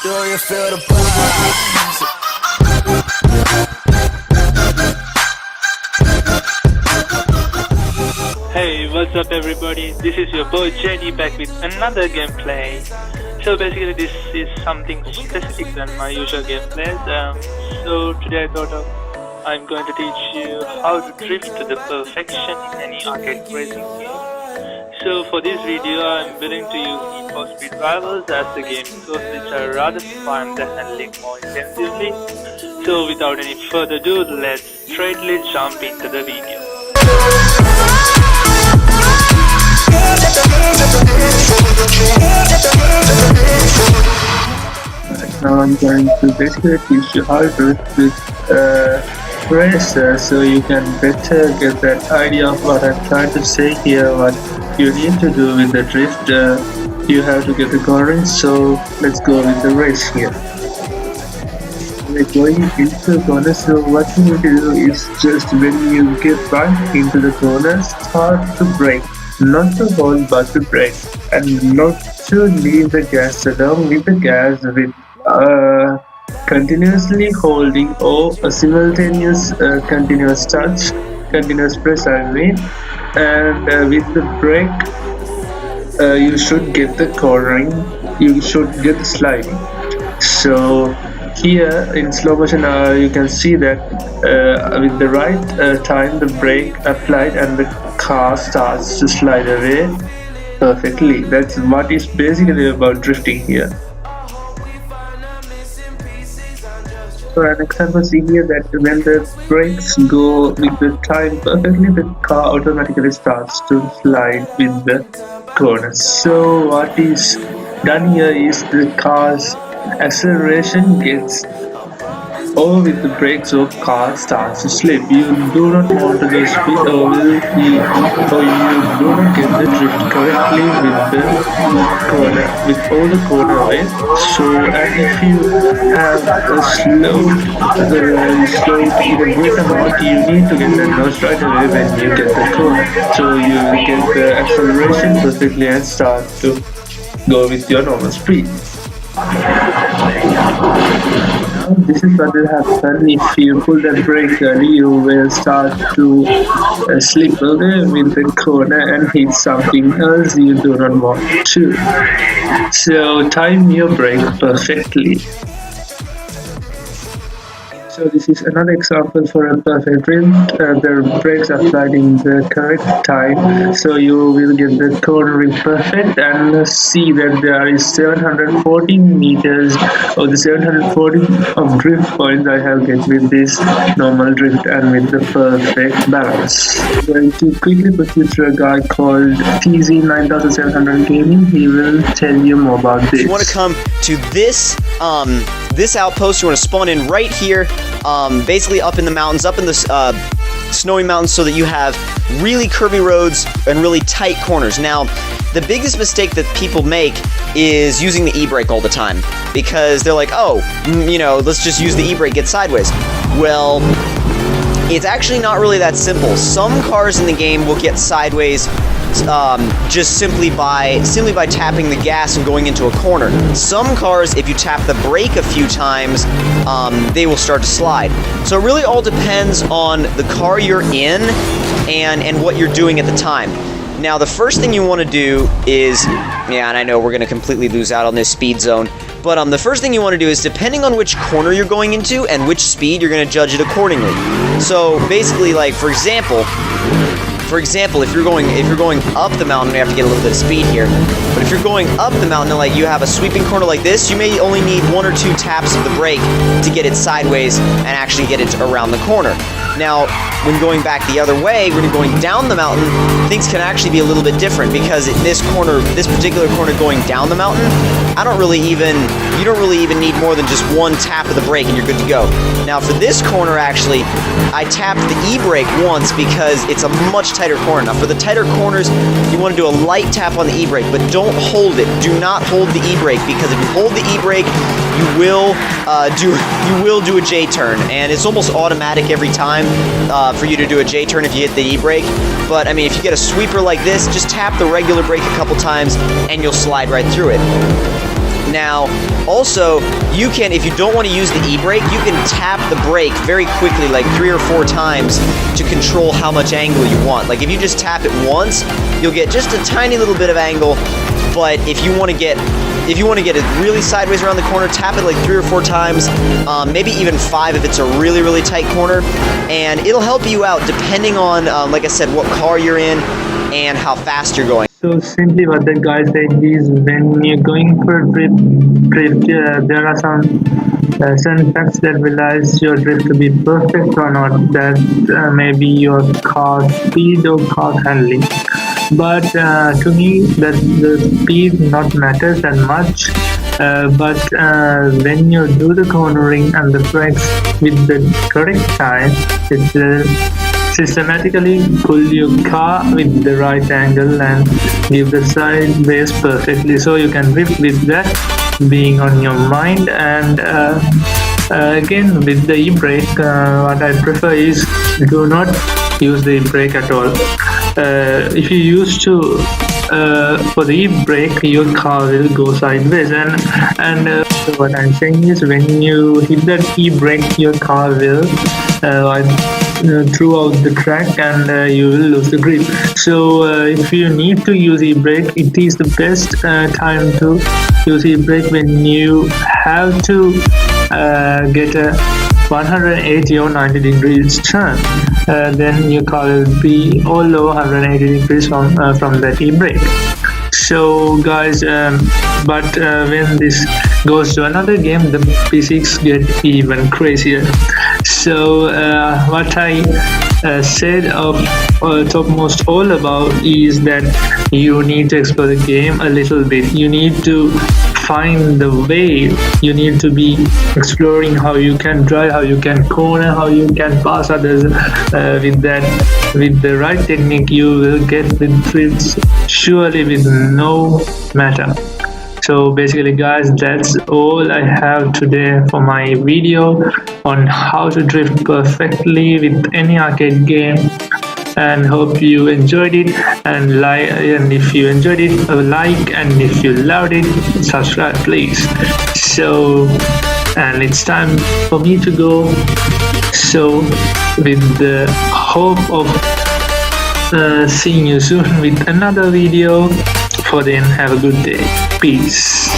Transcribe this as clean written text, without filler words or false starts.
Do you feel the vibes? Hey, what's up everybody? This is your boy Jenny back with another gameplay. So basically this is something specific than my usual gameplays. So today I thought I'm going to teach you how to drift to the perfection in any arcade racing game. So for this video I'm willing to use Need for Speed Rivals as the game because which are rather fun than handling more intensively. So without any further ado, let's straightly jump into the video. Now I'm going to basically teach you how to drift with racer, so you can better get that idea of what I'm trying to say here. What you need to do with the drift, you have to get the cornering. So let's go with the race here. We're going into the corner, so what you need to do is just when you get right into the corner, start to brake. Not to hold but to brake, and not to leave the gas along with the gas with continuously holding or a simultaneous continuous touch, continuous press I mean, and with the brake you should get the cornering, you should get the sliding. So here in slow motion you can see that with the right time the brake applied and the car starts to slide away perfectly. That's what is basically about drifting here. So an example, see here that when the brakes go with the time perfectly, the car automatically starts to slide with the corners. So what is done here is the car's acceleration gets over with the brakes, so car starts to slip. You do not want to go speed or you do not get the drift correctly with the corner, with all the corner away. So and if you have a slow in a great amount, you need to get the nose right away when you get the corner. So you get the acceleration perfectly and start to go with your normal speed. This is what will happen if you pull the brake early. You will start to slip away with the corner and hit something else you do not want to. So time your brake perfectly. So this is another example for a perfect drift. The brakes are applied in the correct time, so you will get the cornering perfect, and see that there is 740 meters or the 740 of drift points I have get with this normal drift and with the perfect balance. I'm going to quickly put you through a guy called TZ9700 Gaming. He will tell you more about this. You want to come to this this outpost. You want to spawn in right here, basically up in the mountains, up in the snowy mountains, so that you have really curvy roads and really tight corners. Now, the biggest mistake that people make is using the e-brake all the time, because they're like, oh, you know, let's just use the e-brake, get sideways. Well, it's actually not really that simple. Some cars in the game will get sideways just simply by tapping the gas and going into a corner. Some cars, if you tap the brake a few times, they will start to slide. So it really all depends on the car you're in and what you're doing at the time. Now, the first thing you want to do is, yeah, and I know we're going to completely lose out on this speed zone, but the first thing you want to do is, depending on which corner you're going into and which speed, you're going to judge it accordingly. So basically, like for example, if you're going up the mountain, we have to get a little bit of speed here. But if you're going up the mountain and like you have a sweeping corner like this, you may only need 1 or 2 taps of the brake to get it sideways and actually get it around the corner. Now, when going back the other way, when you're going down the mountain, things can actually be a little bit different, because in this particular corner going down the mountain, you don't really even need more than just 1 tap of the brake and you're good to go. Now for this corner, actually, I tapped the e-brake once because it's a much tighter corner. Now for the tighter corners, you want to do a light tap on the e-brake, but don't hold it. Do not hold the e-brake, because if you hold the e-brake, you will do a J-turn, and it's almost automatic every time for you to do a J-turn if you hit the e-brake. But I mean, if you get a sweeper like this, just tap the regular brake a couple times and you'll slide right through it. Now, also, you can, if you don't want to use the e-brake, you can tap the brake very quickly, like 3 or 4 times, to control how much angle you want. Like if you just tap it once, you'll get just a tiny little bit of angle. But if you want to get it really sideways around the corner, tap it like 3 or 4 times, maybe even 5 if it's a really, really tight corner, and it'll help you out depending on, like I said, what car you're in and how fast you're going. So simply what the guy said is, when you're going for a drift, there are some certain facts that realize your drift to be perfect or not. That maybe your car speed or car handling. But to me, that the speed not matters that much. But when you do the cornering and the brakes with the correct time, it will systematically pull your car with the right angle and give the sideways perfectly. So you can drift with that being on your mind. And again, with the e-brake, what I prefer is do not use the e-brake at all. If you used to for the e-brake, your car will go sideways, and so what I'm saying is, when you hit that e-brake, your car will throughout the track, and you will lose the grip. So if you need to use e-brake, it is the best time to use e-brake when you have to get a 180 or 90 degrees turn. Then your car will be all over 180 degrees from that e-brake. So guys, but when this goes to another game, the physics get even crazier. So what I said of topmost all about is that you need to explore the game a little bit. You need to find the way. You need to be exploring how you can drive, how you can corner, how you can pass others. With the right technique, you will get the drifts surely with no matter. So basically guys, that's all I have today for my video on how to drift perfectly with any arcade game, and hope you enjoyed it. And if you enjoyed it, like, and if you loved it, subscribe please. So, and it's time for me to go, so with the hope of seeing you soon with another video. For then, have a good day. Peace.